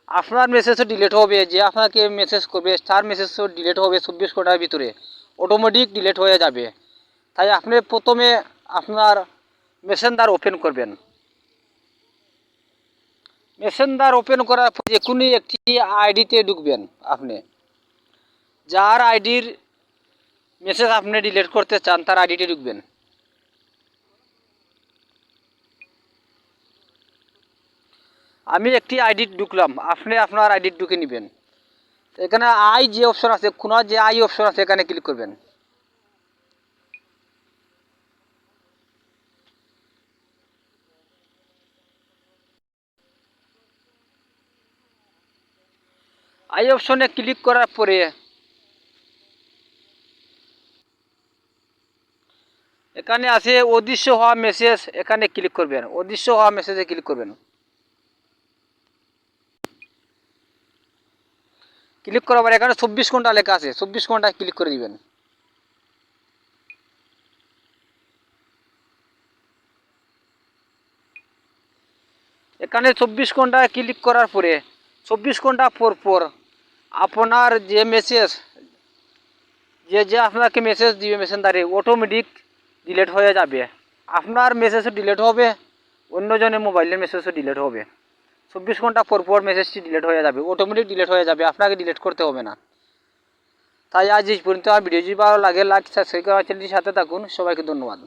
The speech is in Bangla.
আপনার মেসেজও ডিলিট হবে, যে আপনাকে মেসেজ করবে তার মেসেজও ডিলিট হবে 24 ঘন্টার ভিতরে, অটোমেটিক ডিলিট হয়ে যাবে। তাই আপনি প্রথমে আপনার মেসেঞ্জার ওপেন করবেন। মেসেঞ্জার ওপেন করার পর যে কোনো একটি আইডিতে ঢুকবেন। আপনি যার আইডির মেসেজ আপনি ডিলিট করতে চান তার আইডিতে ঢুকবেন। আমি একটি আইডি ঢুকলাম, আপনি আপনার আইডি ঢুকে নেবেন। এখানে আই যে অপশন আছে, কোনা যে আই অপশন আছে এখানে ক্লিক করবেন। আই অপশনে ক্লিক করার পরে এখানে আছে অদৃশ্য হওয়া মেসেজ, এখানে ক্লিক করবেন। অদৃশ্য হওয়া মেসেজে ক্লিক করবেন। ক্লিক করার পরে এখানে 24 ঘন্টা লেখা আছে, 24 ঘন্টায় ক্লিক করে দিবেন। এখানে 24 ঘন্টায় ক্লিক করার পরে 24 ঘন্টা পর পর আপনার যে মেসেজ, যে আপনাকে মেসেজ দিবে মেসেঞ্জারে অটোমেটিক ডিলিট হয়ে যাবে। আপনার মেসেজও ডিলিট হবে, অন্যজনের মোবাইলের মেসেজও ডিলিট হবে। 24 ঘন্টা পর পর মেসেজটি ডিলিট হয়ে যাবে, অটোমেটিক ডিলিট হয়ে যাবে, আপনাকে ডিলিট করতে হবে না। তাই আজ এই পর্যন্ত। আর ভিডিও যদি ভালো লাগে লাইক সাবস্ক্রাইব করে চ্যানেলটির সাথে থাকুন। সবাইকে ধন্যবাদ।